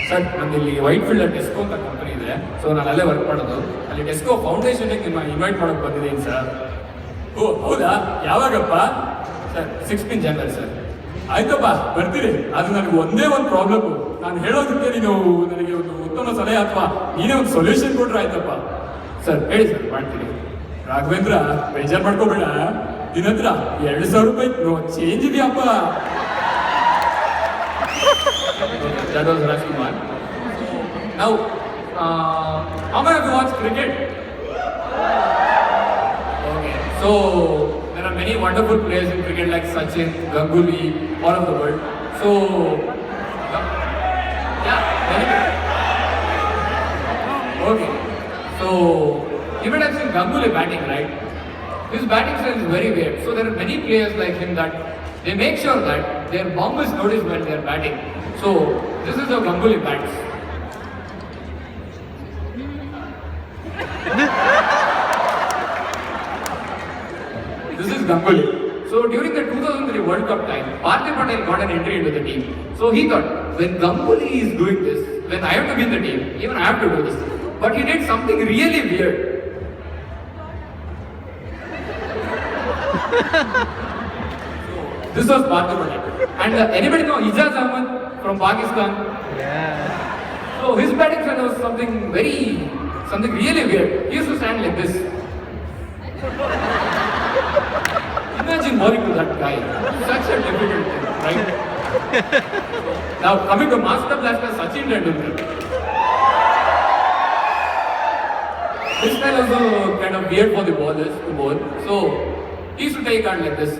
Sir ನಮ್ಮಲ್ಲಿ white field ಟೆಸ್ಕೋ ಅಂತ company ಇದೆ, ಸೊ ನಾನು ಅಲ್ಲೇ ವರ್ಕ್ ಮಾಡೋದು. ಅಲ್ಲಿ ಟೆಸ್ಕೋ ಫೌಂಡೇಶನ್ಗೆ ನಿಮ್ಮ ಇನ್ವೈಟ್ ಮಾಡೋಕ್ಕೆ ಬಂದಿದ್ದೀನಿ ಸರ್. ಓ ಹೌದಾ, ಯಾವಾಗಪ್ಪ? ಸರ್ 16 ಜನವರಿ ಸರ್. ಆಯ್ತಪ್ಪ ಬರ್ತೀರಿ. ಅದು ನನಗೆ ಒಂದೇ ಒಂದು ಪ್ರಾಬ್ಲಮ್, ನಾನು ಹೇಳೋದಕ್ಕೆ ನೀನು ನನಗೆ ಒಂದು ಉತ್ತಮ ಸಲಹೆ ಅಥವಾ ನೀನೇ ಒಂದು ಸೊಲ್ಯೂಷನ್ ಕೊಟ್ರೆ ಆಯ್ತಪ್ಪ. ಸರ್ ಹೇಳಿ ಸರ್, ಮಾಡ್ತೀನಿ. ರಾಘವೇಂದ್ರ ಬೇಜಾರು ಮಾಡ್ಕೋಬೇಡ, ನಿನ್ನ ಹತ್ರ 2,000 ರೂಪಾಯಿ ಚೇಂಜ್ ಇದೆಯಪ್ಪ. That was Rajkumar. Now, how many of you watch cricket? Okay, so there are many wonderful players in cricket like Sachin, Ganguly, all over the world. So, yeah, okay. So, you might have seen Ganguly batting, right? His batting style is very weird. So there are many players like him that they make sure that their bomb is noticed when they are batting. So this is how Ganguly bats. This is Ganguly. So during the 2003 World Cup time, Parthiv Patel got an entry into the team. So he thought, when Ganguly is doing this, when I have to be in the team, even I have to do this. But he did something really weird. This was Parthiv Patel. And anybody know Ijaz Ahmed from Pakistan? Yeah. So his batting style was something really weird. He used to stand like this. Imagine bowling to that guy. Such a difficult thing, right? Now coming to master blaster Sachin Tendulkar. This style was kind of weird for the bowlers to bowl. So he used to take out like this.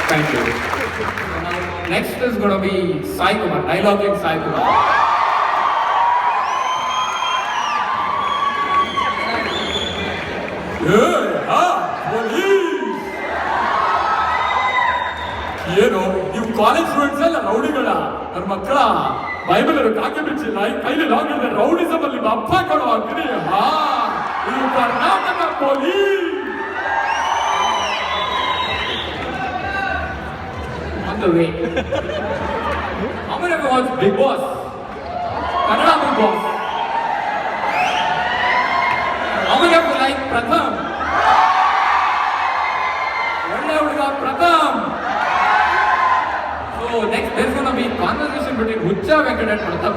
Thank you. So now next is going to be Sai Kumar, dialoguing Sai Kumar. ಏನು ನೀವು college students ಎಲ್ಲ ರೌಡಿಗಳ ನನ್ನ ಮಕ್ಕಳ Bible ಕಾಕೆ ಬಿಚ್ಚಿಲ್ಲ ಕೈಲಿ ಲಾಗಿದ್ರೆ rowdyism ಅಲ್ಲಿ ಅಪ್ಪ ಕೊಡೋ ಆಗ್ತೀನಿ. ಇದು Karnataka police. On the way. How many of you watch Big Boss? Kannada Big Boss. How many of you like Pratham? ಒಳ್ಳೆ ಹುಡುಗ ಪ್ರಥಮ್. So next there's going to be conversation between Hucha Venkat and Pratham.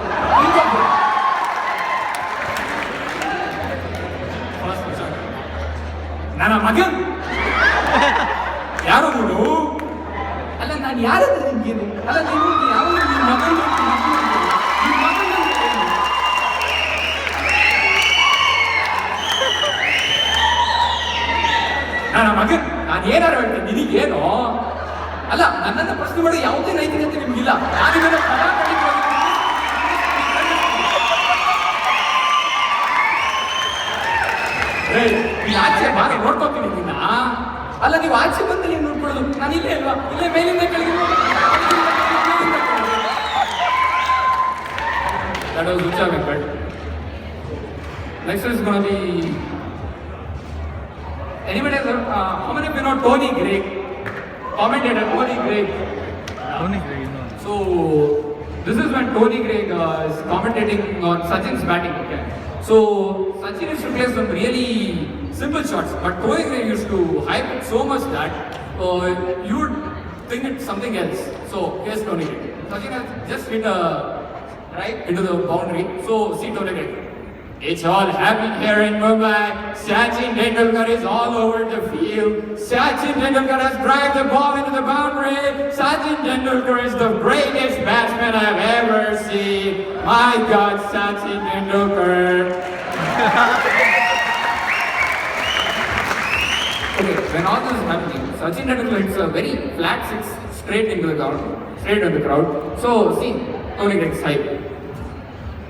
ನನ್ನ ಮಗನ್ ಯಾರು ನೀನು? ಅಲ್ಲ ನಾನು ಯಾರಂದ್ರೆ ನಿಮ್ಗೇನು? ಅಲ್ಲ ನೀವು ಯಾವ ಮಗನ್ ನನ್ನ ಮಗನ್ ನಾನು ಏನಾರು ಹೇಳ್ತೇನೆ ನಿನಗೇನು? ಅಲ್ಲ ನನ್ನನ್ನು ಪ್ರಶ್ನೆ ಮಾಡಿ ಯಾವುದೇ ನೈತಿಕತೆ ನಿಮಗಿಲ್ಲ. ನಾನಿವೆಲ್ಲ ಆಚೆ ಬಾರಿ ನೋಡ್ಕೊತೀನಿ ನಿನ್ನ. ಅಲ್ಲ ನೀವು ಆಚೆ ಬಂದು ನೀವು ನೋಡ್ಕೊಳ್ಳೋದು, ನಾನು ಇಲ್ಲೇ ಅಲ್ವಾ? ಇಲ್ಲೇ ಮೇಲಿಂದ ಕೆಳಗೆ. That was Hucha Venkat. Next is going to be anybody else? How many of you know Tony Greig? Commentator Tony Greig. Tony Greig. So this is when Tony Greig is commentating on Sachin's batting. Okay. So Sachin used to play some really simple shots, but Tony Greig used to hype it so much that you would think it's something else. So here's Tony Greig. Sachin has just hit a right into the boundary. So see Tony Greig. It's all happening here in Mumbai. Sachin Tendulkar is all over the field. Sachin Tendulkar has dragged the ball into the boundary. Sachin Tendulkar is the greatest batsman I've ever seen. My God, Sachin Tendulkar. Okay, when all this is happening, Sachin Tendulkar hits a very flat six straight into the ground, straight on the crowd. So see, Tony Greig's hype.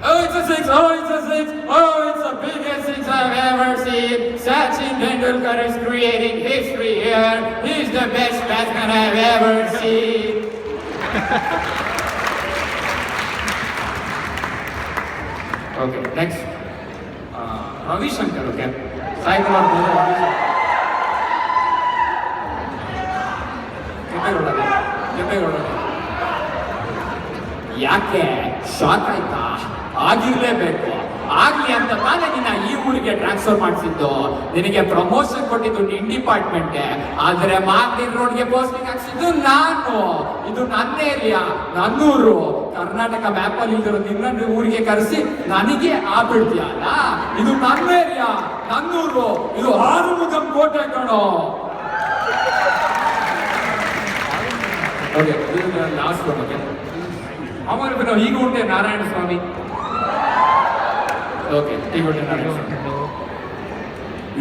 Oh, it's a six! Oh, it's a six! Oh, it's the biggest six I've ever seen! Sachin Tendulkar is creating history here! He's the best batsman I've ever seen! Okay next Ravishankar. Okay Sai Kumar Ravishankar. Kempegowda ಯಾಕೆ shock ಆಯ್ತಾ? ಆಗಿರ್ಲೇಬೇಕು. ಆಗ್ಲಿ ಅಂತ ತಾನೇ ನಿನ್ನ ಈ ಊರಿಗೆ transfer ಮಾಡಿಸಿದ್ದು. ನಿನಗೆ ಪ್ರಮೋಷನ್ ಕೊಟ್ಟಿದ್ದು ನಿನ್ ಡಿಪಾರ್ಟ್ಮೆಂಟ್, ಆದ್ರೆ ಮಾರ್ಟಿನ್ ರೋಡ್ಗೆ ಪೋಸ್ಟಿಂಗ್ ಹಾಕ್ಸಿದ್ದು ನಾನು. ಇದು ನನ್ನ ಏರಿಯಾ, ನನ್ನೂರು. ಕರ್ನಾಟಕ ಮ್ಯಾಪ್ ಅಲ್ಲಿ ಇರೋ ನಿನ್ನ ಊರಿಗೆ ಕರೆಸಿ ನನಗೆ ಆಗ್ಬಿಡ್ತೀಯಲ್ಲ. ಇದು ನನ್ನ ಏರಿಯಾ, ನನ್ನೂರು. ಇದು ಆರುಮುಗಂ ಕೋಟೆ ಕಣೋ. Okay last okay. ಆಮೇಲೆ ನಾವು ಈಗ ಉಂಟೆ ನಾರಾಯಣ ಸ್ವಾಮಿ. ಓಕೆ ಈಗ ಉಂಟೆ ನಾರಾಯಣ ಸ್ವಾಮಿ.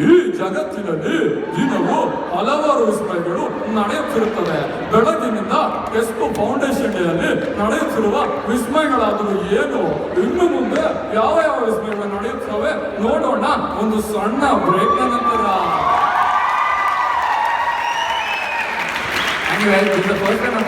ಈ ಜಗತ್ತಿನಲ್ಲಿ ದಿನವೂ ಹಲವಾರು ವಿಸ್ಮಯಗಳು ನಡೆಯುತ್ತಿರುತ್ತವೆ. ಬೆಳಗಿನಿಂದ ಟೆಸ್ಕೋ ಫೌಂಡೇಶನ್ ಡೇ ಅಲ್ಲಿ ನಡೆಯುತ್ತಿರುವ ವಿಸ್ಮಯಗಳಾದರೂ ಏನು, ಇನ್ನು ಮುಂದೆ ಯಾವ ಯಾವ ವಿಸ್ಮಯಗಳು ನಡೆಯುತ್ತವೆ ನೋಡೋಣ ಒಂದು ಸಣ್ಣ ಬ್ರೇಕ್ ನಂತರ. Anyway, this is the first time I'm